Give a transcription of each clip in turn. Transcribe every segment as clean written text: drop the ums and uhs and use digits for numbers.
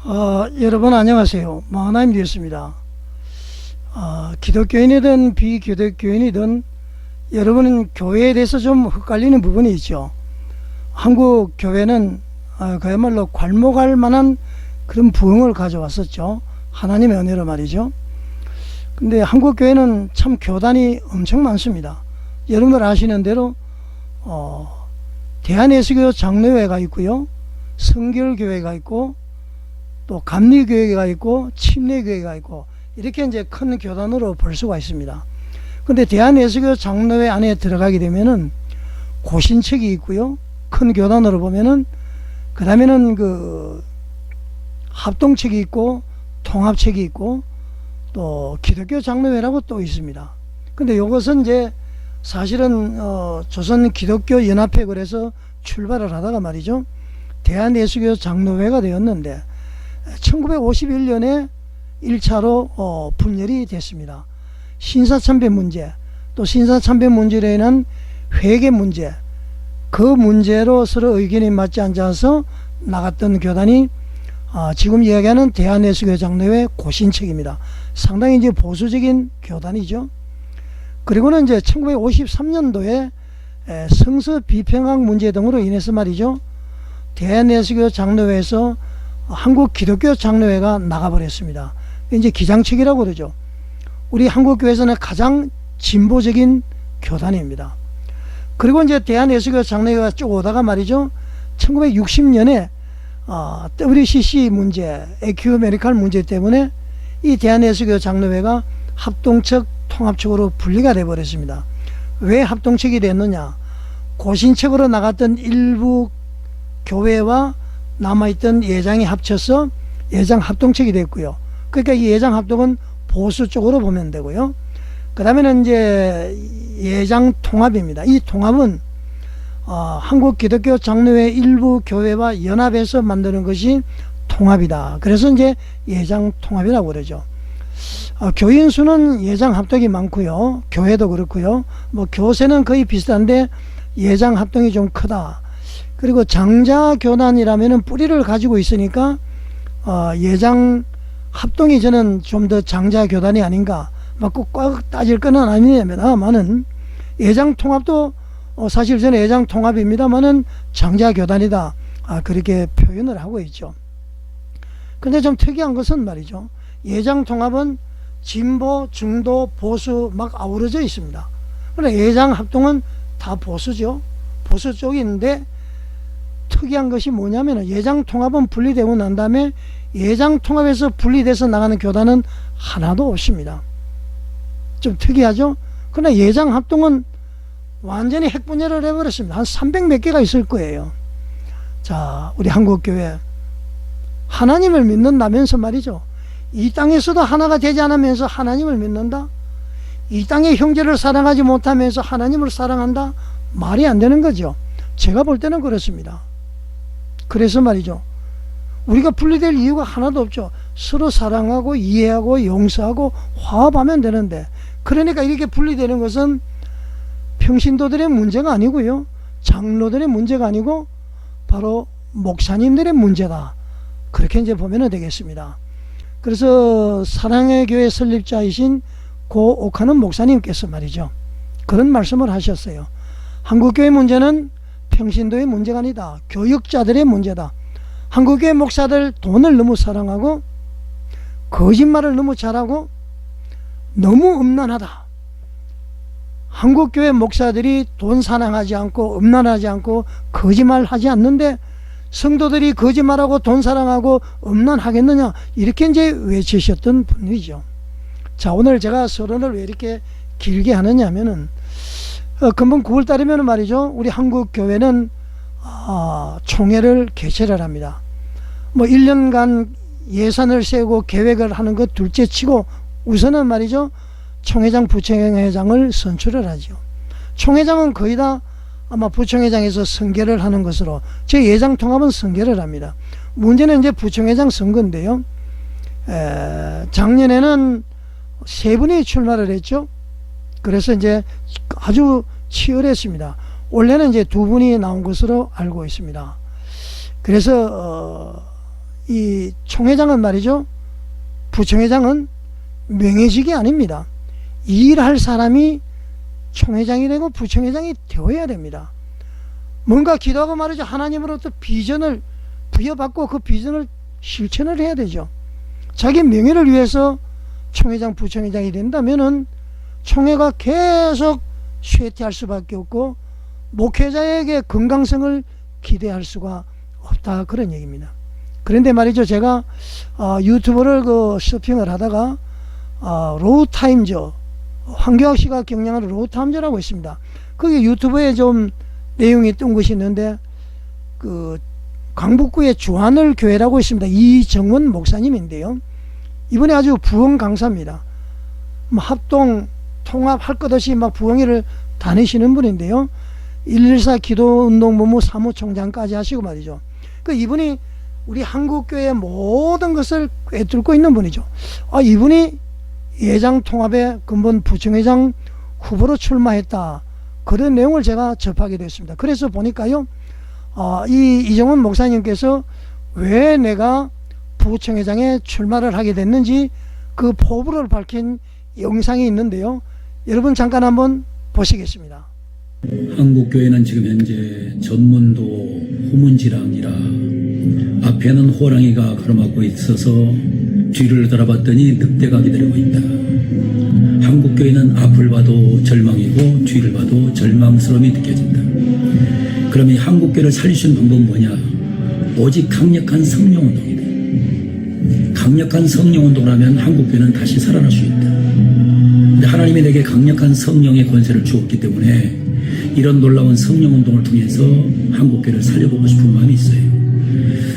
여러분 안녕하세요. 하나님 되었습니다. 기독교인이든 비기독교인이든 여러분은 교회에 대해서 좀 헷갈리는 부분이 있죠. 한국 교회는 그야말로 괄목할 만한 그런 부흥을 가져왔었죠. 하나님의 은혜로 말이죠. 근데 한국 교회는 참 교단이 엄청 많습니다. 여러분들 아시는 대로 대한예수교 장로회가 있고요, 성결교회가 있고, 또 감리교회가 있고, 침례교회가 있고, 이렇게 이제 큰 교단으로 볼 수가 있습니다. 근데 대한예수교 장로회 안에 들어가게 되면은 고신책이 있고요, 큰 교단으로 보면은 그 다음에는 그 합동책이 있고, 통합책이 있고, 또 기독교 장로회라고 또 있습니다. 근데 이것은 이제 사실은 조선 기독교 연합회 그래서 출발을 하다가 말이죠, 대한예수교 장로회가 되었는데 1951년에 1차로 분열이 됐습니다. 신사참배 문제, 또 신사참배 문제로 인한 회계 문제, 그 문제로 서로 의견이 맞지 않아서 나갔던 교단이 지금 이야기하는 대한예수교 장로회 고신책입니다. 상당히 이제 보수적인 교단이죠. 그리고는 이제 1953년도에 성서 비평학 문제 등으로 인해서 말이죠, 대한예수교 장로회에서 한국 기독교 장로회가 나가버렸습니다. 이제 기장책이라고 그러죠. 우리 한국교회에서는 가장 진보적인 교단입니다. 그리고 이제 대한예수교 장로회가 쭉 오다가 말이죠, 1960년에 WCC 문제, 에큐메니칼 문제 때문에 이 대한예수교 장로회가 합동측, 통합측으로 분리가 되어 버렸습니다. 왜 합동측이 됐느냐? 고신책으로 나갔던 일부 교회와 남아있던 예장이 합쳐서 예장 합동책이 됐고요. 그러니까 이 예장 합동은 보수 쪽으로 보면 되고요. 그 다음에는 이제 예장 통합입니다. 이 통합은 한국 기독교 장로회 일부 교회와 연합해서 만드는 것이 통합이다. 그래서 이제 예장 통합이라고 그러죠. 교인 수는 예장 합동이 많고요, 교회도 그렇고요, 뭐 교세는 거의 비슷한데 예장 합동이 좀 크다. 그리고 장자 교단이라면은 뿌리를 가지고 있으니까 예장 합동이 저는 좀 더 장자 교단이 아닌가, 막 꼭 따질 건 아니냐면은 예장 통합도 사실 저는 예장 통합입니다만은 장자 교단이다, 그렇게 표현을 하고 있죠. 근데 좀 특이한 것은 말이죠, 예장 통합은 진보, 중도, 보수 막 아우러져 있습니다. 그러나 예장 합동은 다 보수죠. 보수 쪽인데 특이한 것이 뭐냐면 예장 통합은 분리되고 난 다음에 예장 통합에서 분리돼서 나가는 교단은 하나도 없습니다. 좀 특이하죠. 그러나 예장 합동은 완전히 핵분열을 해버렸습니다. 한 300 몇 개가 있을 거예요. 자, 우리 한국교회 하나님을 믿는다면서 말이죠, 이 땅에서도 하나가 되지 않으면서 하나님을 믿는다? 이 땅의 형제를 사랑하지 못하면서 하나님을 사랑한다? 말이 안 되는 거죠. 제가 볼 때는 그렇습니다. 그래서 말이죠, 우리가 분리될 이유가 하나도 없죠. 서로 사랑하고 이해하고 용서하고 화합하면 되는데, 그러니까 이렇게 분리되는 것은 평신도들의 문제가 아니고요, 장로들의 문제가 아니고 바로 목사님들의 문제다. 그렇게 이제 보면 되겠습니다. 그래서 사랑의 교회 설립자이신 고 옥하는 목사님께서 말이죠, 그런 말씀을 하셨어요. 한국교회 문제는 평신도의 문제가 아니다, 교육자들의 문제다. 한국교회 목사들 돈을 너무 사랑하고 거짓말을 너무 잘하고 너무 음란하다. 한국교회 목사들이 돈 사랑하지 않고 음란하지 않고 거짓말하지 않는데 성도들이 거짓말하고 돈 사랑하고 음란하겠느냐, 이렇게 이제 외치셨던 분이죠. 자, 오늘 제가 서론을 왜 이렇게 길게 하느냐 하면은 금번 9월 달이면 말이죠, 우리 한국 교회는 총회를 개최를 합니다. 뭐 1년간 예산을 세우고 계획을 하는 것 둘째 치고 우선은 말이죠, 총회장, 부총회장을 선출을 하죠. 총회장은 거의 다 아마 부총회장에서 선결을 하는 것으로, 제 예장 통합은 선결을 합니다. 문제는 이제 부총회장 선거인데요, 작년에는 3분이 출마를 했죠. 그래서 이제 아주 치열했습니다. 원래는 이제 2분이 나온 것으로 알고 있습니다. 그래서 이 총회장은 말이죠, 부총회장은 명예직이 아닙니다. 일할 사람이 총회장이 되고 부총회장이 되어야 됩니다. 뭔가 기도하고 말이죠, 하나님으로부터 비전을 부여받고 그 비전을 실천을 해야 되죠. 자기 명예를 위해서 총회장, 부총회장이 된다면은 총회가 계속 쇠퇴할 수밖에 없고 목회자에게 건강성을 기대할 수가 없다, 그런 얘기입니다. 그런데 말이죠, 제가 유튜브를 서핑을 하다가 로우타임즈, 황교안 씨가 경영하는 로우타임즈라고 있습니다. 거기 유튜브에 좀 내용이 뜬 것이 있는데, 그 강북구에 주하늘 교회라고 있습니다. 이정원 목사님인데요, 이번에 아주 부흥 강사입니다. 합동 통합할 것 없이 막 부흥회를 다니시는 분인데요, 114 기도운동본부 사무총장까지 하시고 말이죠. 그 이분이 우리 한국교회의 모든 것을 꿰뚫고 있는 분이죠. 이분이 예장 통합의 근본 부총회장 후보로 출마했다, 그런 내용을 제가 접하게 됐습니다. 그래서 보니까요, 이정원 목사님께서 왜 내가 부총회장에 출마를 하게 됐는지 그 포부를 밝힌 영상이 있는데요, 여러분 잠깐 한번 보시겠습니다. 한국교회는 지금 현재 전문도 후문지랑이라 앞에는 호랑이가 가로막고 있어서 뒤를 돌아봤더니 늑대가 기다리고 있다. 한국교회는 앞을 봐도 절망이고 뒤를 봐도 절망스러움이 느껴진다. 그러면 한국교회를 살리시는 방법은 뭐냐? 오직 강력한 성령운동이다. 강력한 성령운동을 하면 한국교회는 다시 살아날 수 있다. 근데 하나님이 내게 강력한 성령의 권세를 주었기 때문에 이런 놀라운 성령운동을 통해서 한국교회를 살려보고 싶은 마음이 있어요.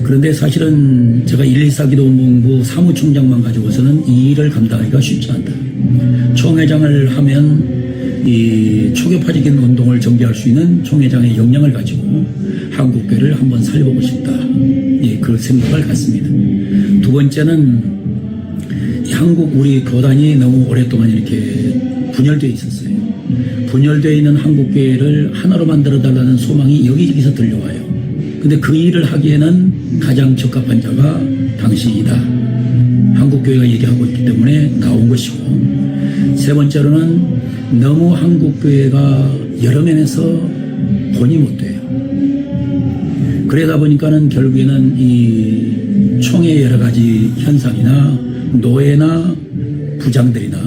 그런데 사실은 제가 114 기도본부 사무총장만 가지고서는 이 일을 감당하기가 쉽지 않다. 총회장을 하면 이 초교파적인 운동을 전개할 수 있는 총회장의 역량을 가지고 한국교회를 한번 살려보고 싶다, 그런 생각을 갖습니다. 두 번째는 한국 우리 교단이 너무 오랫동안 이렇게 분열되어 있었어요. 분열되어 있는 한국교회를 하나로 만들어달라는 소망이 여기저기서 들려와요. 근데 그 일을 하기에는 가장 적합한 자가 당신이다, 한국교회가 얘기하고 있기 때문에 나온 것이고, 세 번째로는 너무 한국교회가 여러 면에서 본이 못 돼요. 그러다 보니까는 결국에는 이 총회의 여러 가지 현상이나 노예나 부장들이나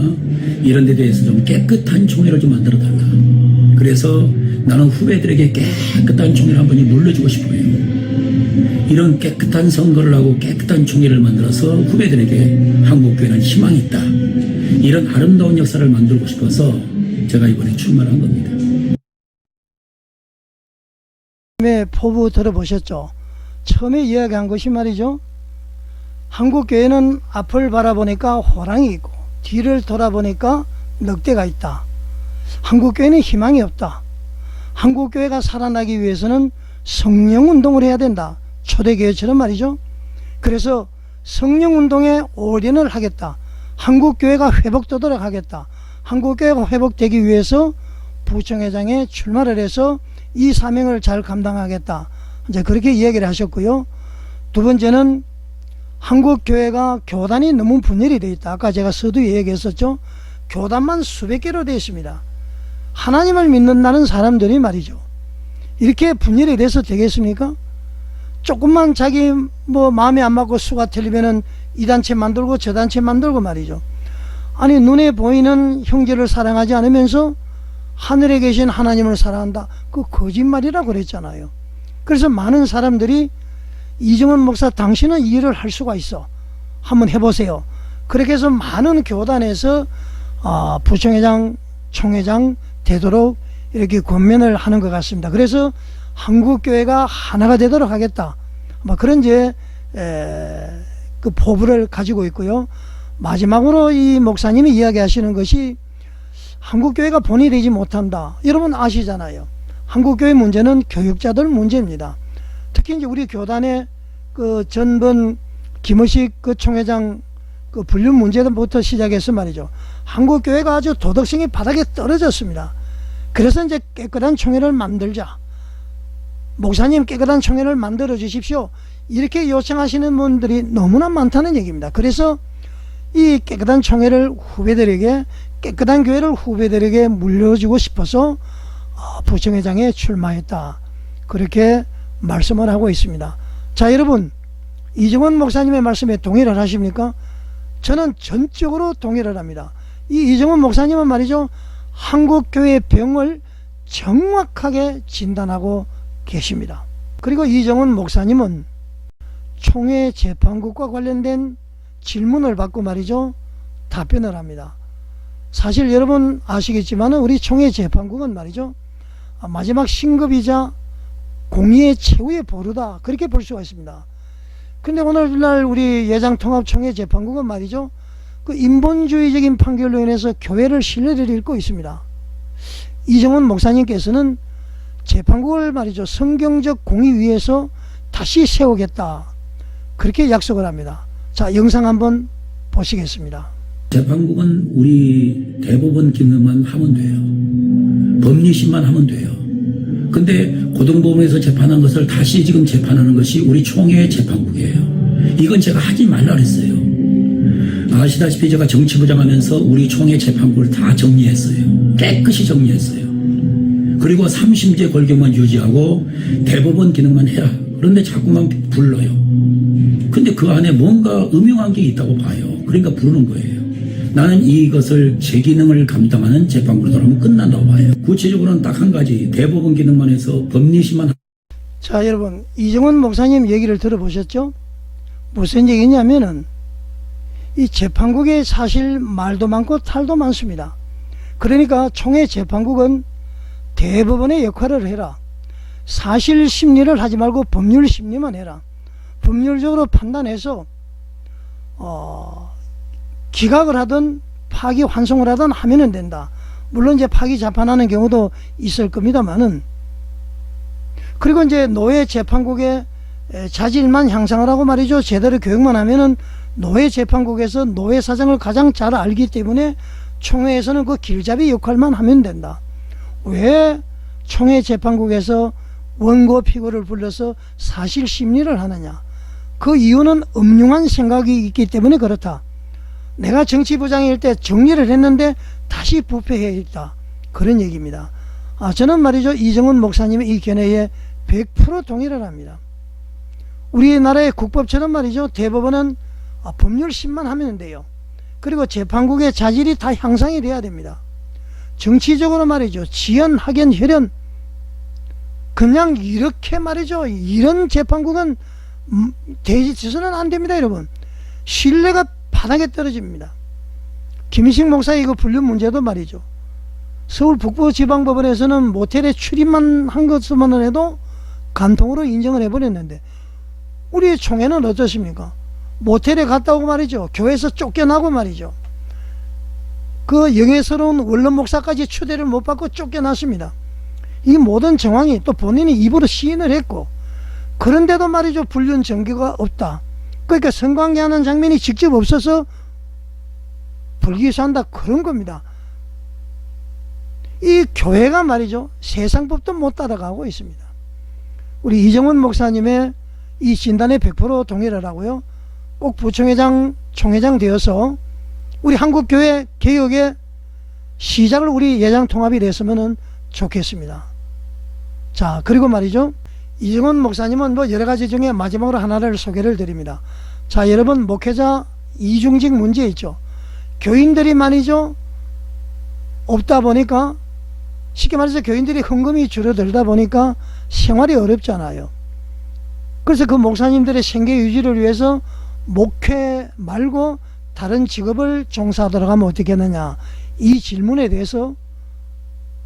이런 데 대해서 좀 깨끗한 총회를 좀 만들어 달라. 그래서 나는 후배들에게 깨끗한 총회를 한 번씩 물려주고 싶어요. 이런 깨끗한 선거를 하고 깨끗한 총회를 만들어서 후배들에게 한국교회는 희망이 있다, 이런 아름다운 역사를 만들고 싶어서 제가 이번에 출마를 한 겁니다. 포부 들어보셨죠? 처음에 이야기한 것이 말이죠, 한국교회는 앞을 바라보니까 호랑이 있고 뒤를 돌아보니까 늑대가 있다. 한국교회는 희망이 없다. 한국교회가 살아나기 위해서는 성령운동을 해야 된다. 초대교회처럼 말이죠. 그래서 성령운동에 올인을 하겠다. 한국교회가 회복되도록 하겠다. 한국교회가 회복되기 위해서 부총회장에 출마를 해서 이 사명을 잘 감당하겠다, 이제 그렇게 이야기를 하셨고요. 두 번째는 한국교회가 교단이 너무 분열이 되어 있다. 아까 제가 서두에 얘기했었죠. 교단만 수백 개로 되어 있습니다. 하나님을 믿는다는 사람들이 말이죠, 이렇게 분열이 돼서 되겠습니까? 조금만 자기 마음에 안 맞고 수가 틀리면은 이 단체 만들고 저 단체 만들고 말이죠. 아니, 눈에 보이는 형제를 사랑하지 않으면서 하늘에 계신 하나님을 사랑한다, 그 거짓말이라고 그랬잖아요. 그래서 많은 사람들이 이정원 목사, 당신은 이 일을 할 수가 있어, 한번 해보세요, 그렇게 해서 많은 교단에서 부총회장, 총회장 되도록 이렇게 권면을 하는 것 같습니다. 그래서 한국교회가 하나가 되도록 하겠다, 그런 이제 그 포부를 가지고 있고요. 마지막으로 이 목사님이 이야기하시는 것이 한국교회가 본이 되지 못한다. 여러분 아시잖아요. 한국교회 문제는 교육자들 문제입니다. 특히 이제 우리 교단의 그 전번 김의식 그 총회장 그 불륜 문제부터 시작해서 말이죠, 한국교회가 아주 도덕성이 바닥에 떨어졌습니다. 그래서 이제 깨끗한 총회를 만들자. 목사님 깨끗한 총회를 만들어 주십시오. 이렇게 요청하시는 분들이 너무나 많다는 얘기입니다. 그래서 이 깨끗한 총회를 후배들에게, 깨끗한 교회를 후배들에게 물려주고 싶어서 부총회장에 출마했다, 그렇게 말씀을 하고 있습니다. 자, 여러분, 이정원 목사님의 말씀에 동의를 하십니까? 저는 전적으로 동의를 합니다. 이 이정원 목사님은 말이죠, 한국교회 병을 정확하게 진단하고 계십니다. 그리고 이정원 목사님은 총회 재판국과 관련된 질문을 받고 말이죠, 답변을 합니다. 사실 여러분 아시겠지만 우리 총회 재판국은 말이죠, 마지막 신급이자 공의의 최후의 보루다, 그렇게 볼 수가 있습니다. 근데 오늘날 우리 예장통합총회 재판국은 말이죠, 그 인본주의적인 판결로 인해서 교회를 신뢰를 잃고 있습니다. 이정원 목사님께서는 재판국을 말이죠, 성경적 공의 위에서 다시 세우겠다, 그렇게 약속을 합니다. 자, 영상 한번 보시겠습니다. 재판국은 우리 대법원 기능만 하면 돼요. 법리심만 하면 돼요. 근데 고등법원에서 재판한 것을 다시 지금 재판하는 것이 우리 총회 재판국이에요. 이건 제가 하지 말라 그랬어요. 아시다시피 제가 정치부장 하면서 우리 총회 재판국을 다 정리했어요. 깨끗이 정리했어요. 그리고 3심제 골격만 유지하고 대법원 기능만 해라. 그런데 자꾸만 불러요. 근데 그 안에 뭔가 음흉한 게 있다고 봐요. 그러니까 부르는 거예요. 나는 이것을 제 기능을 감당하는 재판부로 돌아오면 끝난다고 봐요. 구체적으로는 딱 한 가지, 대법원 기능만 해서 법리심만. 자, 여러분, 이정원 목사님 얘기를 들어보셨죠? 무슨 얘기냐면은 이 재판국에 사실 말도 많고 탈도 많습니다. 그러니까 총회 재판국은 대법원의 역할을 해라. 사실 심리를 하지 말고 법률 심리만 해라. 법률적으로 판단해서 기각을 하든 파기 환송을 하든 하면은 된다. 물론 이제 파기 재판하는 경우도 있을 겁니다만은, 그리고 이제 노예 재판국의 자질만 향상을 하고 말이죠, 제대로 교육만 하면은 노예 재판국에서 노예 사정을 가장 잘 알기 때문에 총회에서는 그 길잡이 역할만 하면 된다. 왜 총회 재판국에서 원고 피고를 불러서 사실 심리를 하느냐? 그 이유는 음흉한 생각이 있기 때문에 그렇다. 내가 정치부장일 때 정리를 했는데 다시 부패해 있다, 그런 얘기입니다. 저는 말이죠, 이정원 목사님의 이 견해에 100% 동의를 합니다. 우리나라의 국법처럼 말이죠, 대법원은 법률심만 하면 돼요. 그리고 재판국의 자질이 다 향상이 돼야 됩니다. 정치적으로 말이죠, 지연, 학연, 혈연, 그냥 이렇게 말이죠, 이런 재판국은 되서는 안 됩니다. 여러분, 신뢰가 바닥에 떨어집니다. 김희식 목사의 그 불륜 문제도 말이죠, 서울 북부지방법원에서는 모텔에 출입만 한 것만 해도 간통으로 인정을 해버렸는데, 우리 총회는 어떻습니까? 모텔에 갔다 오고 말이죠, 교회에서 쫓겨나고 말이죠, 그 영예스러운 원론 목사까지 추대를 못 받고 쫓겨났습니다. 이 모든 정황이 또 본인이 입으로 시인을 했고, 그런데도 말이죠, 불륜 전교가 없다. 그러니까 성관계하는 장면이 직접 없어서 불기소한다, 그런 겁니다. 이 교회가 말이죠, 세상법도 못 따라가고 있습니다. 우리 이정원 목사님의 이 진단에 100% 동의를 하고요, 꼭 부총회장, 총회장 되어서 우리 한국교회 개혁의 시작을 우리 예장통합이 됐으면 좋겠습니다. 자, 그리고 말이죠, 이정원 목사님은 뭐 여러가지 중에 마지막으로 하나를 소개를 드립니다. 자, 여러분, 목회자 이중직 문제 있죠. 교인들이 말이죠, 없다 보니까, 쉽게 말해서 교인들이 헌금이 줄어들다 보니까 생활이 어렵잖아요. 그래서 그 목사님들의 생계 유지를 위해서 목회 말고 다른 직업을 종사하도록 하면 어떻게 하느냐, 이 질문에 대해서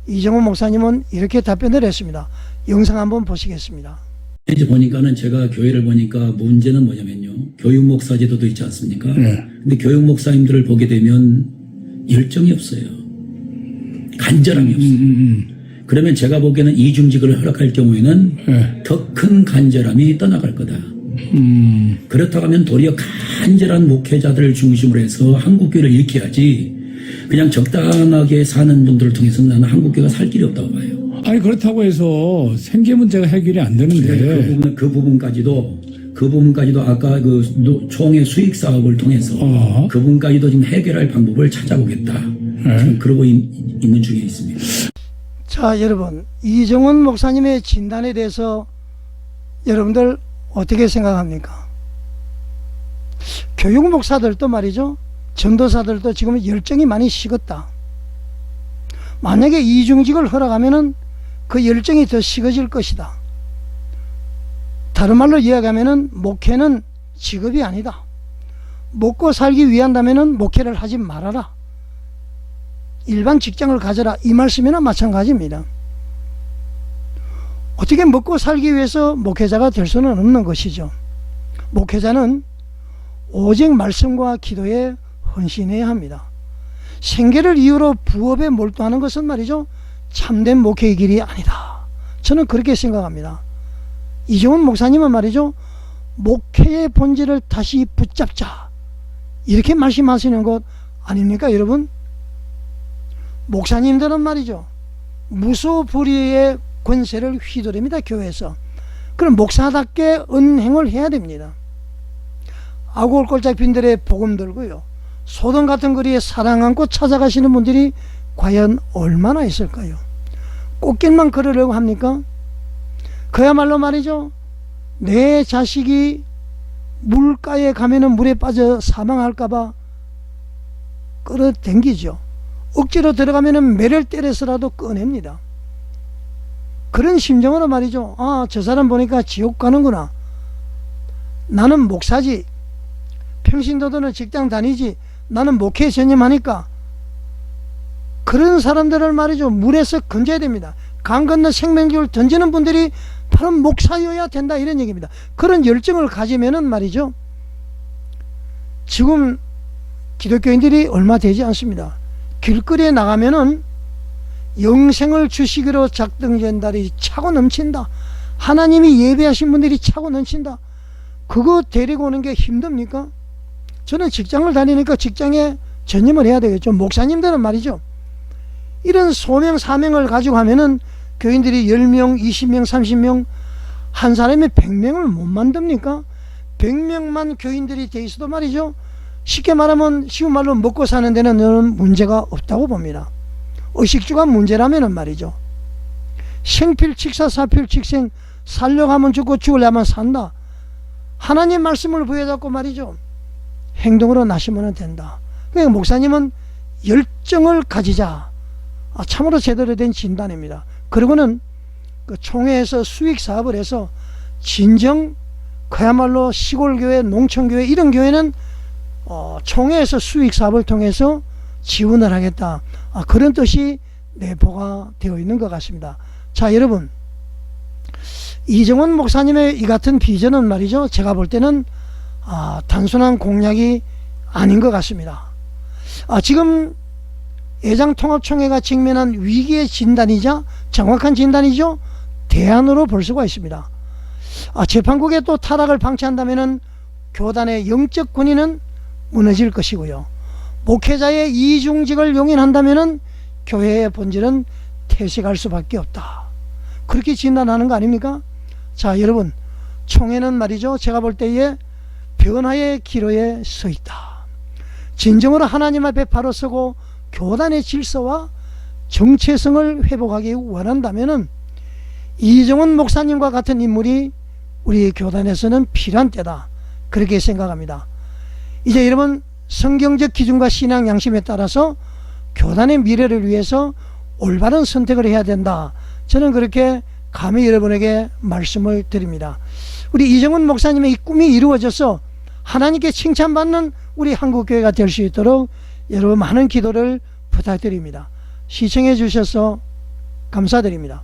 이정원 목사님은 이렇게 답변을 했습니다. 영상 한번 보시겠습니다. 이제 보니까는 제가 교회를 보니까 문제는 뭐냐면요, 교육 목사 제도도 있지 않습니까? 근데 교육 목사님들을 보게 되면 열정이 없어요. 간절함이 없어요. 그러면 제가 보기에는 이중직을 허락할 경우에는 더 큰 간절함이 떠나갈 거다. 그렇다고 하면 도리어 간절한 목회자들을 중심으로 해서 한국교회를 일으켜야지, 그냥 적당하게 사는 분들을 통해서는 나는 한국교회가 살 길이 없다고 봐요. 아니, 그렇다고 해서 생계 문제가 해결이 안 되는데. 그 부분까지도 그 부분까지도 아까 총회 수익 사업을 통해서 그 부분까지도 지금 해결할 방법을 찾아보겠다. 지금 그러고 있는 중에 있습니다. 자, 여러분, 이정훈 목사님의 진단에 대해서 여러분들 어떻게 생각합니까? 교육 목사들도 말이죠, 전도사들도 지금 열정이 많이 식었다. 만약에 이중직을 허락하면은 그 열정이 더 식어질 것이다. 다른 말로 이야기하면은 목회는 직업이 아니다. 먹고 살기 위한다면은 목회를 하지 말아라. 일반 직장을 가져라. 이 말씀이나 마찬가지입니다. 어떻게 먹고 살기 위해서 목회자가 될 수는 없는 것이죠. 목회자는 오직 말씀과 기도에 헌신해야 합니다. 생계를 이유로 부업에 몰두하는 것은 말이죠, 참된 목회의 길이 아니다. 저는 그렇게 생각합니다. 이정훈 목사님은 말이죠, 목회의 본질을 다시 붙잡자, 이렇게 말씀하시는 것 아닙니까, 여러분? 목사님들은 말이죠, 무소불위의 권세를 휘두릅니다, 교회에서. 그럼 목사답게 은행을 해야 됩니다. 아골 꼴짝 빈들에 복음 들고요, 소돔 같은 거리에 사랑 안고 찾아가시는 분들이 과연 얼마나 있을까요? 꽃길만 걸으려고 합니까? 그야말로 말이죠, 내 자식이 물가에 가면은 물에 빠져 사망할까봐 끌어당기죠. 억지로 들어가면은 매를 때려서라도 꺼냅니다. 그런 심정으로 말이죠, 아, 저 사람 보니까 지옥 가는구나. 나는 목사지, 평신도들은 직장 다니지, 나는 목회 전념하니까. 그런 사람들을 말이죠, 물에서 건져야 됩니다. 강 건너 생명줄을 던지는 분들이 바로 목사여야 된다, 이런 얘기입니다. 그런 열정을 가지면은 말이죠, 지금 기독교인들이 얼마 되지 않습니다. 길거리에 나가면은 영생을 주시기로 작정된 달이 차고 넘친다. 하나님이 예배하신 분들이 차고 넘친다. 그거 데리고 오는 게 힘듭니까? 저는 직장을 다니니까 직장에 전념을 해야 되겠죠. 목사님들은 말이죠, 이런 소명 사명을 가지고 하면은 교인들이 10명, 20명, 30명, 한 사람이 100명을 못 만듭니까? 100명만 교인들이 돼 있어도 말이죠, 쉽게 말하면 쉬운 말로 먹고 사는 데는 문제가 없다고 봅니다. 의식주가 문제라면은 말이죠, 생필칙사 사필칙생, 살려고 하면 죽고 죽으려면 산다. 하나님 말씀을 부여잡고 말이죠, 행동으로 나시면 된다. 그러니까 목사님은 열정을 가지자. 참으로 제대로 된 진단입니다. 그리고는 그 총회에서 수익 사업을 해서 진정 그야말로 시골교회, 농촌교회, 이런 교회는 총회에서 수익 사업을 통해서 지원을 하겠다. 그런 뜻이 내포가 되어 있는 것 같습니다. 자, 여러분, 이정훈 목사님의 이 같은 비전은 말이죠, 제가 볼 때는 단순한 공약이 아닌 것 같습니다. 지금 애장통합총회가 직면한 위기의 진단이자 정확한 진단이죠, 대안으로 볼 수가 있습니다. 재판국에 또 타락을 방치한다면 교단의 영적 권위는 무너질 것이고요, 목회자의 이중직을 용인한다면 교회의 본질은 퇴색할 수밖에 없다. 그렇게 진단하는 거 아닙니까? 자, 여러분, 총회는 말이죠, 제가 볼 때에 변화의 기로에 서 있다. 진정으로 하나님 앞에 바로 서고 교단의 질서와 정체성을 회복하기 원한다면 이정훈 목사님과 같은 인물이 우리 교단에서는 필요한 때다, 그렇게 생각합니다. 이제 여러분, 성경적 기준과 신앙 양심에 따라서 교단의 미래를 위해서 올바른 선택을 해야 된다, 저는 그렇게 감히 여러분에게 말씀을 드립니다. 우리 이정훈 목사님의 이 꿈이 이루어져서 하나님께 칭찬받는 우리 한국교회가 될 수 있도록 여러분 많은 기도를 부탁드립니다. 시청해 주셔서 감사드립니다.